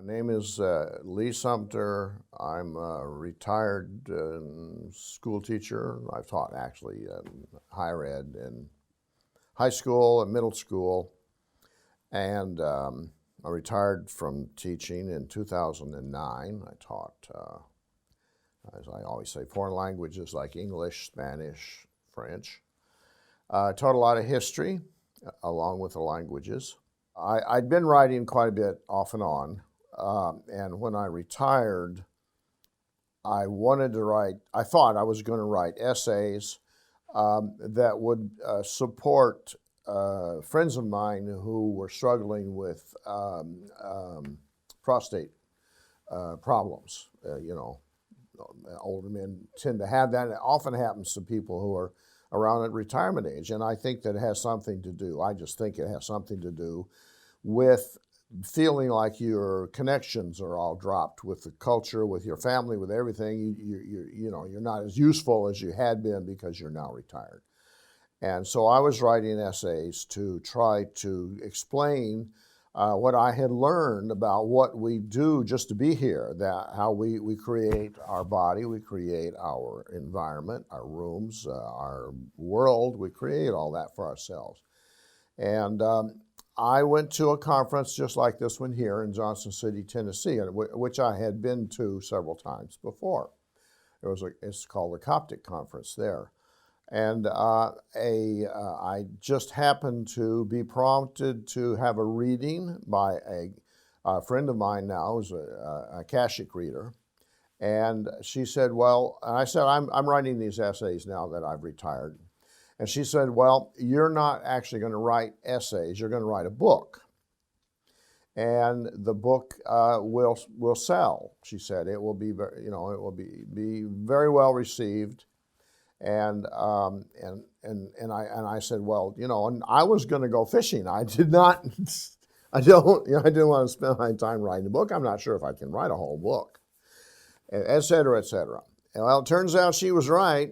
My name is Lee Sumpter. I'm a retired school teacher. I've taught actually higher ed in high school and middle school. And I retired from teaching in 2009. I taught, as I always say, foreign languages like English, Spanish, French. I taught a lot of history along with the languages. I'd been writing quite a bit off and on. And when I retired, I wanted to write, I thought I was going to write essays that would support friends of mine who were struggling with prostate problems. Older men tend to have that. It often happens to people who are around at retirement age. And I think that it has something to do, I just think it has something to do with feeling like your connections are all dropped with the culture, with your family, with everything. You're not as useful as you had been because you're now retired. And so I was writing essays to try to explain what I had learned about what we do just to be here, that how we create our body, we create our environment, our rooms, our world, we create all that for ourselves. And I went to a conference just like this one here in Johnson City, Tennessee, which I had been to several times before. It's called the Coptic Conference there. And I just happened to be prompted to have a reading by a friend of mine now, who's a Akashic reader. And she said, well, and I said, I'm writing these essays now that I've retired. And she said, well, you're not actually going to write essays, you're going to write a book. And the book will sell. She said it will be, it will be very well received. And I said, well, and I was going to go fishing. I didn't want to spend my time writing a book. I'm not sure if I can write a whole book, et cetera, et cetera. And well, it turns out she was right.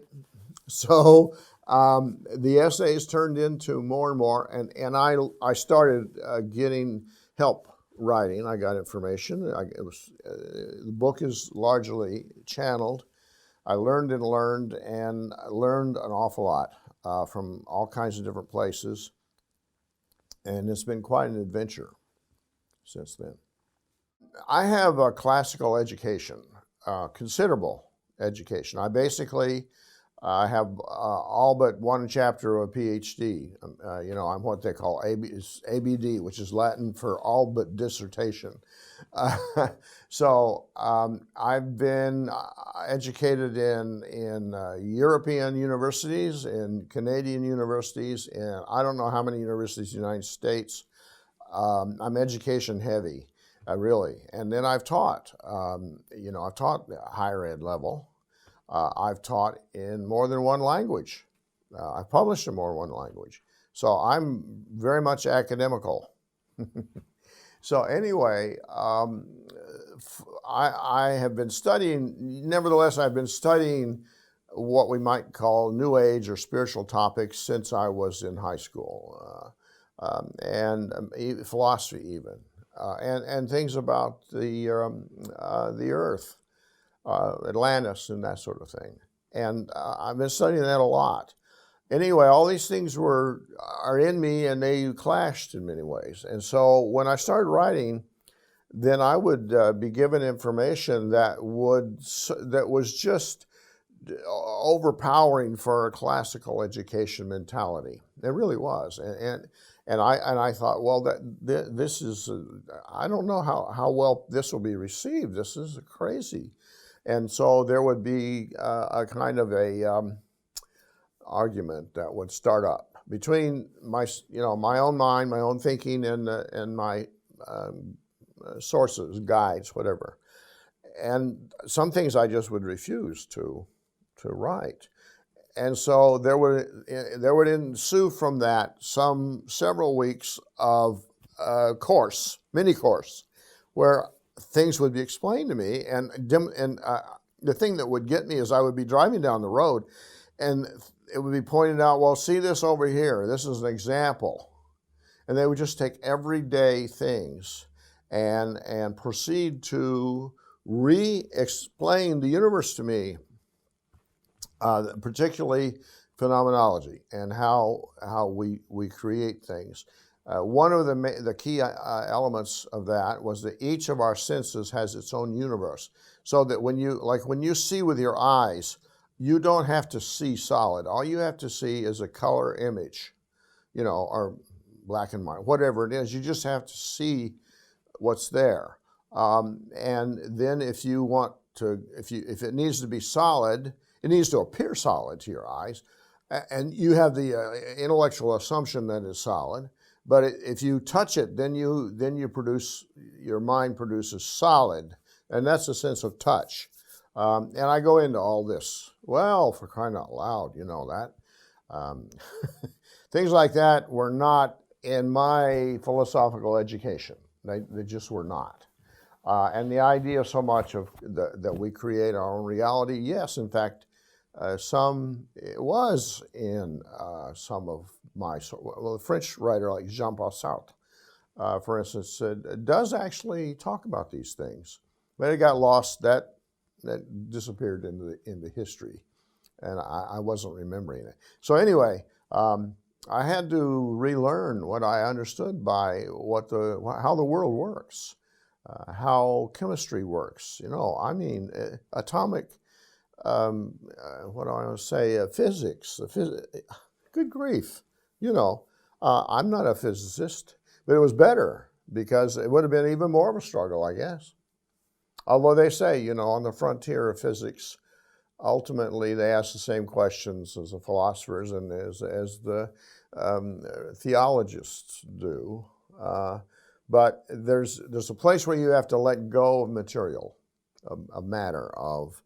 So the essays turned into more and more, and I started getting help writing. I got information. The book is largely channeled. I learned and learned an awful lot from all kinds of different places, and it's been quite an adventure since then. I have a classical education, considerable education. I have all but one chapter of a PhD. I'm what they call ABD, which is Latin for all but dissertation. So I've been educated in European universities, in Canadian universities, and I don't know how many universities in the United States. I'm education heavy, really. And then I've taught. I've taught higher ed level. I've taught in more than one language. I've published in more than one language. So I'm very much academical. So anyway, I have been studying, nevertheless, I've been studying what we might call New Age or spiritual topics since I was in high school, and philosophy even, and things about the earth. Atlantis and that sort of thing. And I've been studying that a lot. Anyway, all these things are in me, and they clashed in many ways. And so when I started writing, then I would be given information that was just overpowering for a classical education mentality. It really was. And I thought, well, this is, I don't know how well this will be received. This is crazy. And so there would be a kind of a argument that would start up between my own mind, my own thinking, and my sources, guides, whatever. And some things I just would refuse to write. And so there would ensue from that several weeks of mini course, where things would be explained to me, and the thing that would get me is I would be driving down the road, and it would be pointed out, well, see this over here, this is an example. And they would just take everyday things and proceed to re-explain the universe to me, particularly phenomenology and how we create things. One of the key elements of that was that each of our senses has its own universe. So that when you see with your eyes, you don't have to see solid. All you have to see is a color image, or black and white, whatever it is. You just have to see what's there. And then if you want to, if it needs to be solid, it needs to appear solid to your eyes, and you have the intellectual assumption that it's solid. But if you touch it, then your mind produces solid, and that's a sense of touch. And I go into all this. Well, for crying out loud, that. Things like that were not in my philosophical education. They just were not. And the idea so much of that we create our own reality, yes, in fact, it was in some of my, the French writer like Jean-Paul Sartre, for instance, does actually talk about these things. But it got lost, that disappeared into history, and I wasn't remembering it. So anyway, I had to relearn what I understood by how the world works, how chemistry works. Atomic. What do I want to say? Physics. Good grief. I'm not a physicist, but it was better because it would have been even more of a struggle, I guess. Although they say, on the frontier of physics, ultimately they ask the same questions as the philosophers and as the theologists do. But there's a place where you have to let go of material, of matter, of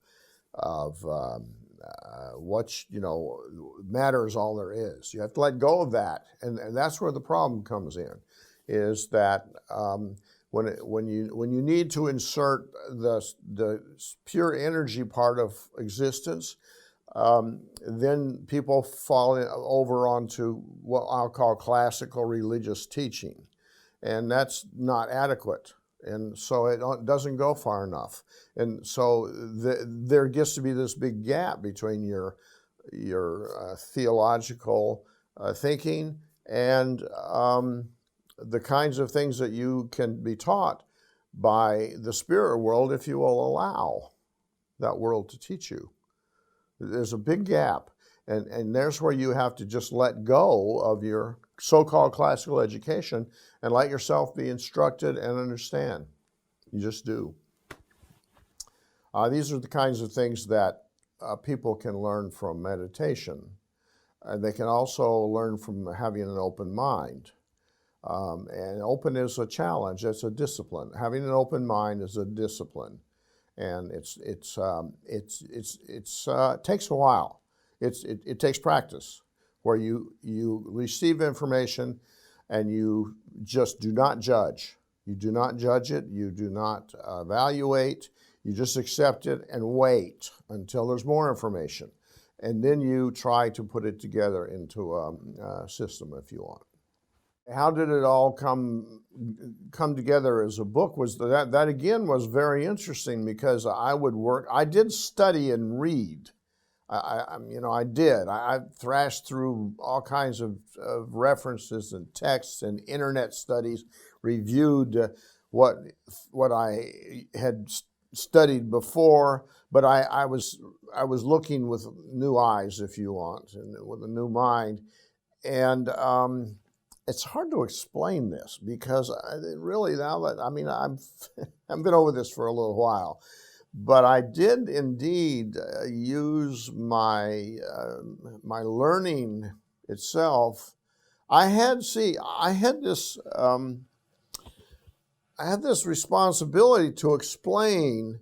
matter is all there is. You have to let go of that, and that's where the problem comes in, is that when you need to insert the pure energy part of existence, then people fall over onto what I'll call classical religious teaching, and that's not adequate. And so it doesn't go far enough. And so there gets to be this big gap between your theological thinking and the kinds of things that you can be taught by the spirit world if you will allow that world to teach you. There's a big gap. And there's where you have to just let go of your so-called classical education and let yourself be instructed and understand. You just do. These are the kinds of things that people can learn from meditation. They can also learn from having an open mind. And open is a challenge. It's a discipline. Having an open mind is a discipline, and it takes a while. It takes practice, where you receive information and you just do not judge. You do not judge it. You do not evaluate. You just accept it and wait until there's more information. And then you try to put it together into a system if you want. How did it all come together as a book? That again was very interesting, because I did study and read. I did. I thrashed through all kinds of references and texts and internet studies, reviewed what I had studied before, but I was looking with new eyes, if you want, and with a new mind. And it's hard to explain this, because really now that I've been over this for a little while. But I did indeed use my learning itself. I had this responsibility to explain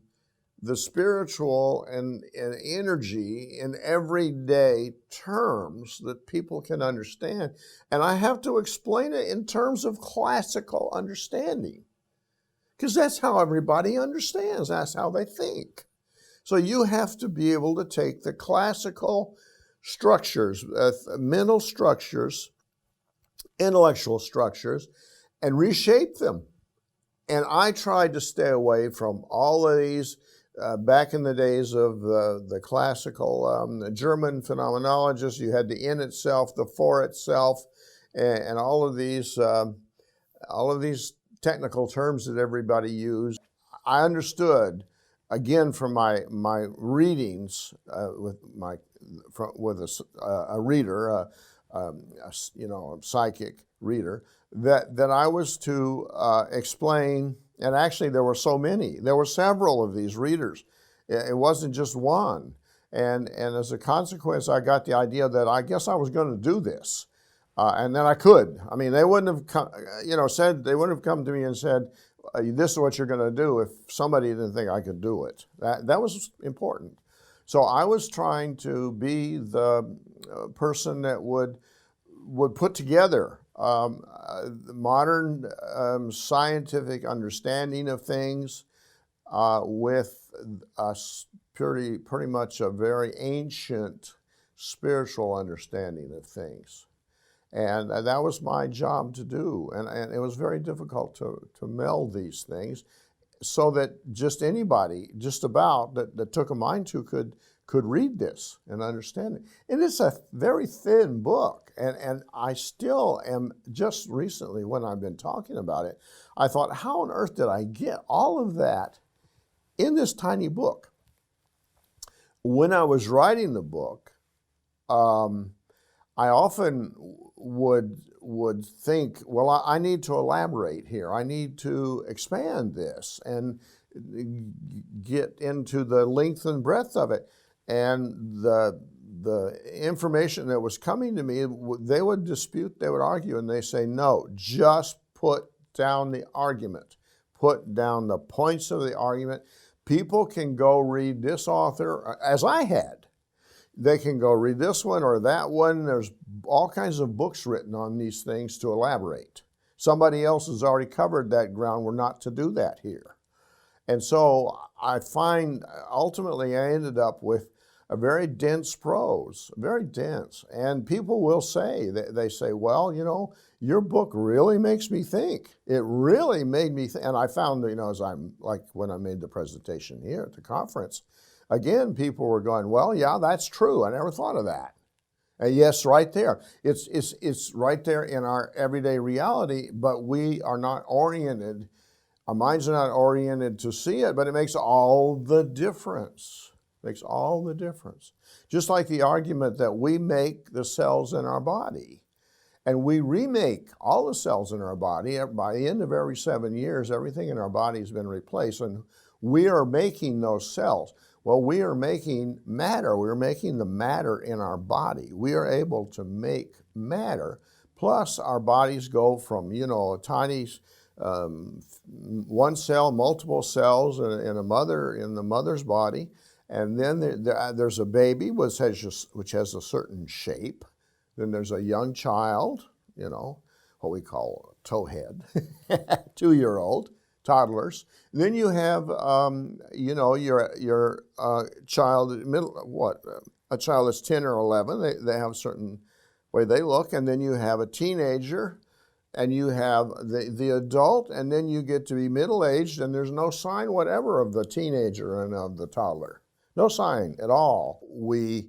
the spiritual and energy in everyday terms that people can understand, and I have to explain it in terms of classical understanding. Because that's how everybody understands. That's how they think. So you have to be able to take the classical structures, mental structures, intellectual structures, and reshape them And I tried to stay away from all of these. Back in the days of the classical the German phenomenologists, you had the in itself, the for itself, and all of these technical terms that everybody used. I understood, again, from my readings with a reader, a psychic reader, that I was to explain. And actually, there were so many. There were several of these readers. It wasn't just one. And as a consequence, I got the idea that I guess I was going to do this. And then I could. I mean, they wouldn't have come, they wouldn't have come to me and said, this is what you're going to do, if somebody didn't think I could do it. That was important. So I was trying to be the person that would put together modern scientific understanding of things with pretty much a very ancient spiritual understanding of things. And that was my job to do. And it was very difficult to meld these things so that just anybody, just about, that took a mind to could read this and understand it. And it's a very thin book. And I still am, just recently when I've been talking about it, I thought, how on earth did I get all of that in this tiny book? When I was writing the book, I often would think, well, I need to elaborate here. I need to expand this and get into the length and breadth of it. And the information that was coming to me, they would dispute, they would argue, and they say, no, just put down the argument. Put down the points of the argument. People can go read this author, as I had. They can go read this one or that one. There's all kinds of books written on these things to elaborate. Somebody else has already covered that ground. We're not to do that here. And so I find ultimately I ended up with a very dense prose, very dense. And people will say, they say, well, your book really makes me think. It really made me think. And I found, as when I made the presentation here at the conference, again, people were going, well, yeah, that's true. I never thought of that. And yes, right there. It's right there in our everyday reality, but we are not oriented. Our minds are not oriented to see it, but it makes all the difference. Makes all the difference. Just like the argument that we make the cells in our body. And we remake all the cells in our body. By the end of every 7 years, everything in our body has been replaced. And we are making those cells. Well, we are making matter. We're making the matter in our body. We are able to make matter. Plus, our bodies go from, a tiny one cell, multiple cells in the mother's body. And then there's a baby which has a certain shape. Then there's a young child, what we call a towhead, 2-year-old, toddlers. Then you have, your child, a child that's 10 or 11. They have a certain way they look. And then you have a teenager, and you have the adult, and then you get to be middle-aged, and there's no sign whatever of the teenager and of the toddler. No sign at all. We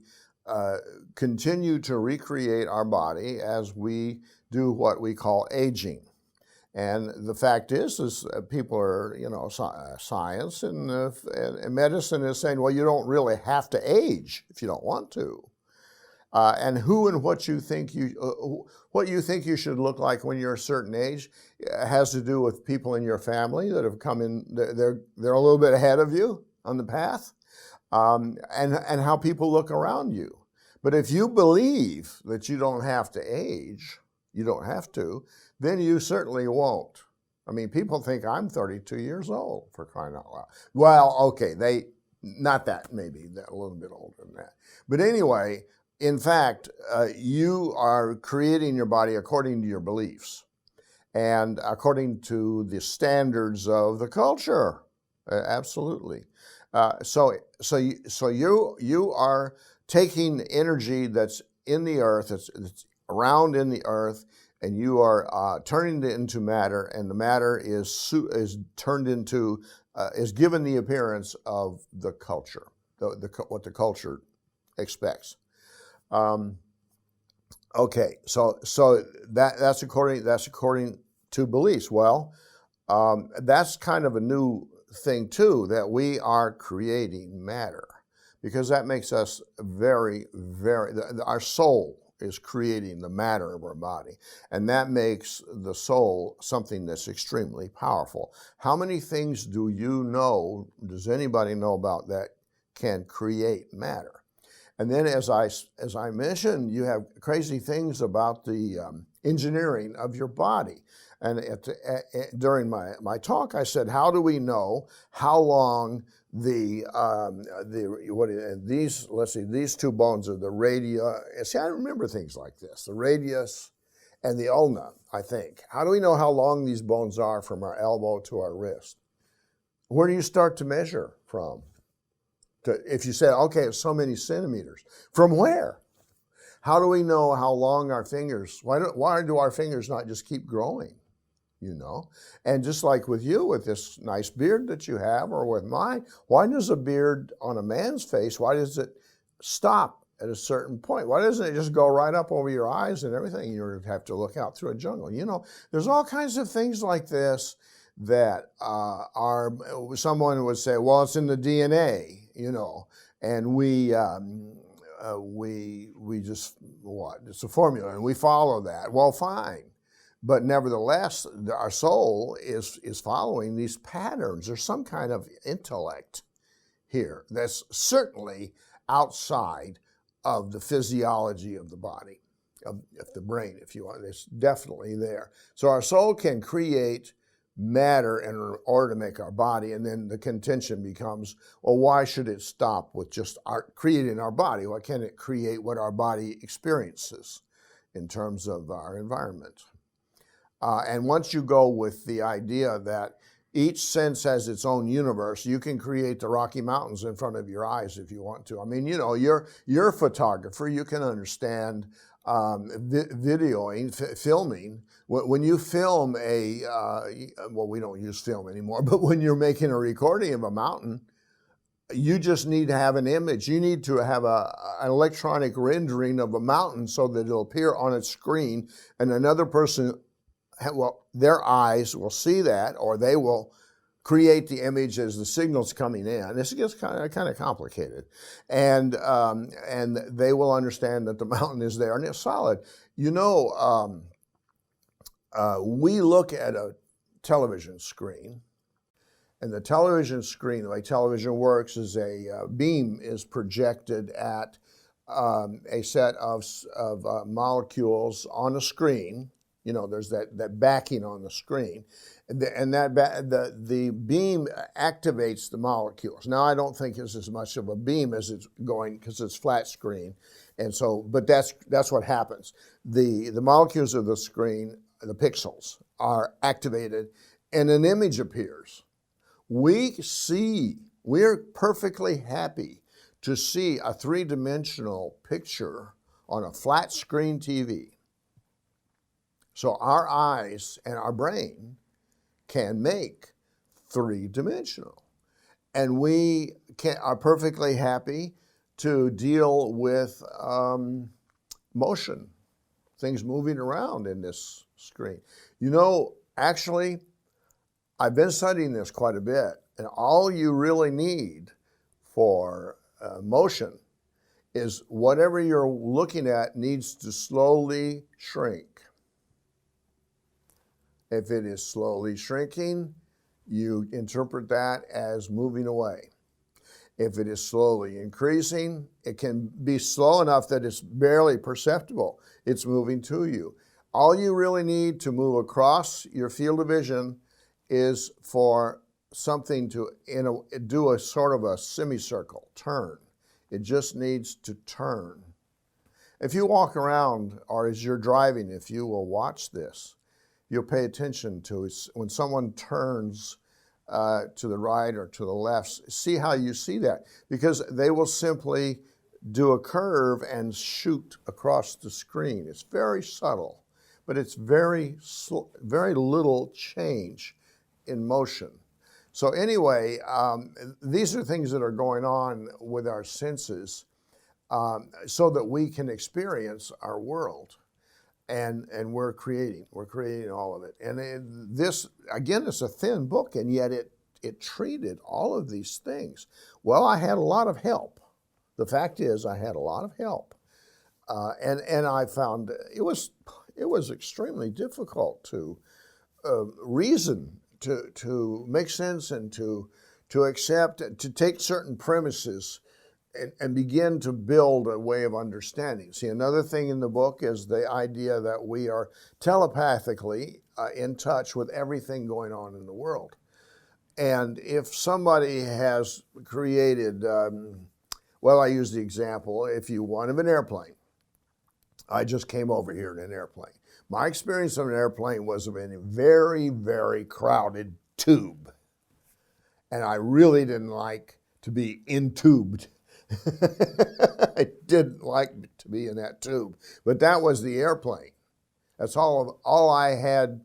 continue to recreate our body as we do what we call aging. And the fact is people are, science and medicine is saying, well, you don't really have to age if you don't want to. And who and what you think you should look like when you're a certain age has to do with people in your family that have come in. They're a little bit ahead of you on the path. And how people look around you. But if you believe that you don't have to age, you don't have to, then you certainly won't. I mean, people think I'm 32 years old, for crying out loud. Well, okay, not that, maybe a little bit older than that. But anyway, in fact, you are creating your body according to your beliefs and according to the standards of the culture. Absolutely. So you are taking energy that's in the earth, that's around in the earth, and you are turning it into matter, and the matter is turned into, is given the appearance of the culture, what the culture expects. Okay, so that's according to beliefs. Well, that's kind of a new thing too, that we are creating matter, because that makes us very, very, our soul is creating the matter of our body, and that makes the soul something that's extremely powerful. How many things do you know, does anybody know about that can create matter? And then, as I mentioned, you have crazy things about the engineering of your body. And during my talk, I said, how do we know how long these two bones are the radius? See, I remember things like this: the radius and the ulna. I think. How do we know how long these bones are from our elbow to our wrist? Where do you start to measure from? If you say, okay, it's so many centimeters, from where? How do we know how long our fingers, why do our fingers not just keep growing, you know? And just like with you, with this nice beard that you have, or with mine, why does a beard on a man's face, why does it stop at a certain point? Why doesn't it just go right up over your eyes and everything? You have to look out through a jungle. You know, there's all kinds of things like this that someone would say, well, it's in the DNA, you know, and we just, it's a formula and we follow that. Well, fine. But nevertheless, our soul is following these patterns. There's some kind of intellect here that's certainly outside of the physiology of the body, of the brain, if you want. It's definitely there. So our soul can create matter in order to make our body, and then the contention becomes, well, why should it stop with just creating our body? Why can't it create what our body experiences in terms of our environment? And once you go with the idea that each sense has its own universe, you can create the Rocky Mountains in front of your eyes if you want to. I mean, you know, you're a photographer, you can understand videoing, filming. When you film well, we don't use film anymore, but when you're making a recording of a mountain, you just need to have an image. You need to have an electronic rendering of a mountain so that it'll appear on its screen, and another person, well, their eyes will see that, or they will create the image as the signal's coming in. This gets kind of complicated, and they will understand that the mountain is there and it's solid. You know, we look at a television screen, and the television screen, the way television works, is a beam is projected at a set of molecules on a screen. You know, there's that backing on the screen, and the beam activates the molecules. Now, I don't think it's as much of a beam as it's going, because it's flat screen, and so, but that's what happens. The molecules of the screen, the pixels, are activated, and an image appears. We're perfectly happy to see a three-dimensional picture on a flat screen TV. So our eyes and our brain can make three-dimensional. And we are perfectly happy to deal with motion, things moving around in this screen. You know, actually, I've been studying this quite a bit, and all you really need for motion is whatever you're looking at needs to slowly shrink. If it is slowly shrinking, you interpret that as moving away. If it is slowly increasing, it can be slow enough that it's barely perceptible. It's moving to you. All you really need to move across your field of vision is for something to do a sort of a semicircle, turn. It just needs to turn. If you walk around, or as you're driving, if you will watch this, you'll pay attention to when someone turns to the right or to the left. See how you see that, because they will simply do a curve and shoot across the screen. It's very subtle, but it's very little change in motion. So anyway, these are things that are going on with our senses so that we can experience our world. And we're creating all of it. And this, again, it's a thin book, and yet it treated all of these things. Well, I had a lot of help. The fact is, I had a lot of help. And I found it was extremely difficult to reason, to make sense, and to accept, to take certain premises and begin to build a way of understanding. See, another thing in the book is the idea that we are telepathically in touch with everything going on in the world. And if somebody has created, well, I use the example, if you want, of an airplane. I just came over here in an airplane. My experience of an airplane was of a very, very crowded tube. And I really didn't like to be intubed. I didn't like to be in that tube, but that was the airplane. That's all I had.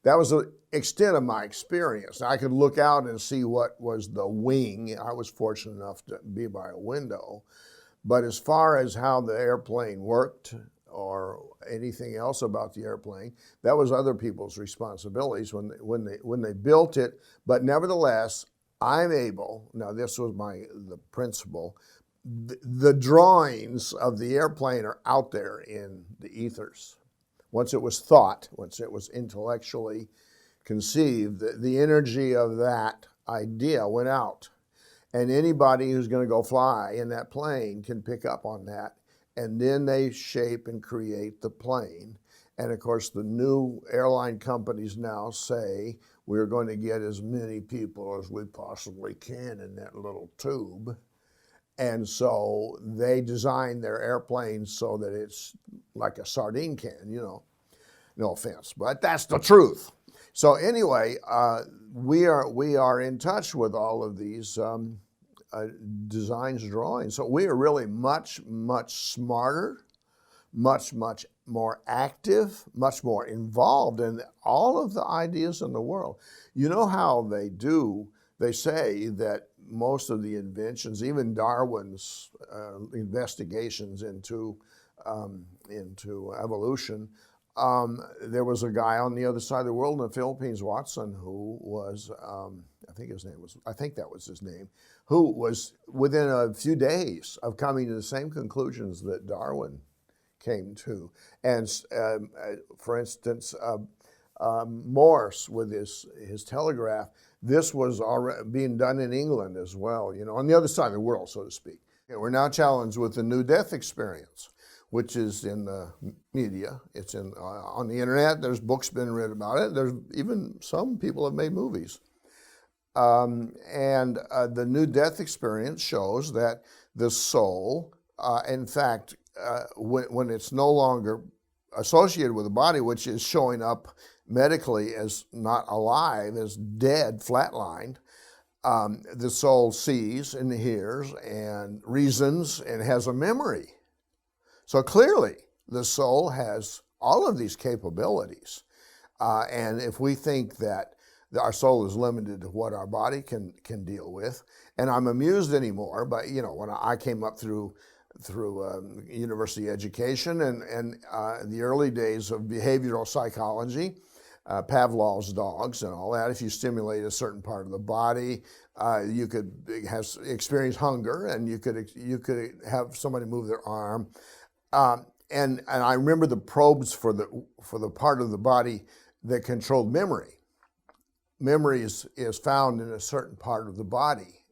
That was the extent of my experience. I could look out and see what was the wing. I was fortunate enough to be by a window, but as far as how the airplane worked or anything else about the airplane, that was other people's responsibilities when they built it. But nevertheless, I'm able. Now, this was the principle. The drawings of the airplane are out there in the ethers. Once it was thought, once it was intellectually conceived, the energy of that idea went out. And anybody who's going to go fly in that plane can pick up on that. And then they shape and create the plane. And of course, the new airline companies now say, we're going to get as many people as we possibly can in that little tube. And so they design their airplanes so that it's like a sardine can, no offense, but that's the truth. So anyway, we are in touch with all of these designs, drawings. So we are really much, much smarter, much, much more active, much more involved in all of the ideas in the world. You know how they say that most of the inventions, even Darwin's investigations into evolution, there was a guy on the other side of the world in the Philippines, Watson, who was, I think that was his name, who was within a few days of coming to the same conclusions that Darwin came to. And for instance, Morse with his telegraph, this was already being done in England as well, on the other side of the world, so to speak. We're now challenged with the new death experience, which is in the media. It's on the internet. There's books been written about it. There's even some people have made movies. And the new death experience shows that the soul, in fact, when it's no longer associated with the body, which is showing up medically as not alive, as dead, flatlined, the soul sees and hears and reasons and has a memory. So clearly, the soul has all of these capabilities. And if we think that our soul is limited to what our body can deal with, and I'm amused anymore, but when I came up through university education and the early days of behavioral psychology, Pavlov's dogs and all that, if you stimulate a certain part of the body, you could experience hunger, and you could have somebody move their arm. And I remember the probes for the part of the body that controlled memory. Memory is found in a certain part of the body,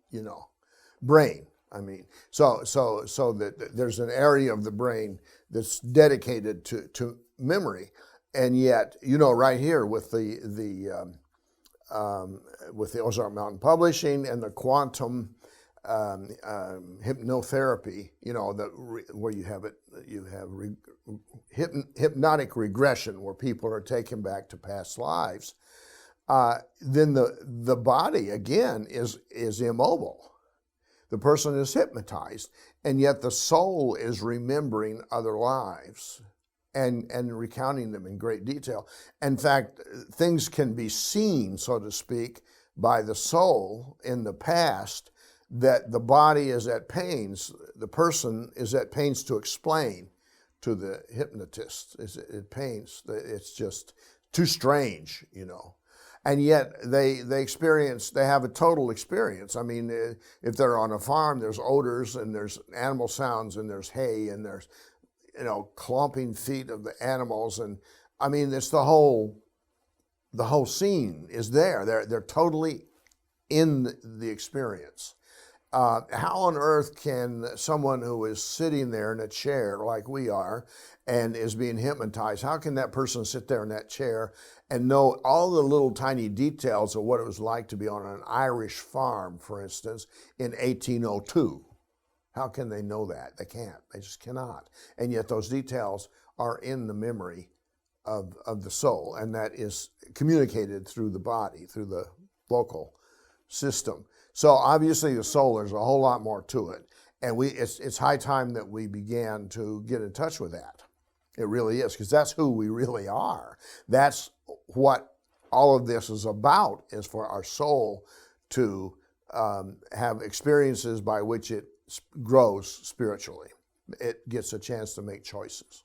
brain. I mean, so that there's an area of the brain that's dedicated to memory, and yet, right here with the OZARK Mountain Publishing and the quantum hypnotherapy, where you have hypnotic regression, where people are taken back to past lives. Then the body again is immobile. The person is hypnotized, and yet the soul is remembering other lives and recounting them in great detail. In fact, things can be seen, so to speak, by the soul in the past that the body is at pains, the person is at pains to explain to the hypnotist. It pains, it's just too strange, you know. And yet they have a total experience. I mean, if they're on a farm, there's odors and there's animal sounds and there's hay and there's, you know, clomping feet of the animals. And I mean, it's the whole scene is there. They're totally in the experience. How on earth can someone who is sitting there in a chair like we are and is being hypnotized, how can that person sit there in that chair and know all the little tiny details of what it was like to be on an Irish farm, for instance, in 1802? How can they know that? They can't. They just cannot. And yet those details are in the memory of the soul, and that is communicated through the body, through the vocal system. So obviously the soul, there's a whole lot more to it. And it's high time that we began to get in touch with that. It really is, because that's who we really are. That's what all of this is about, is for our soul to have experiences by which it grows spiritually. It gets a chance to make choices.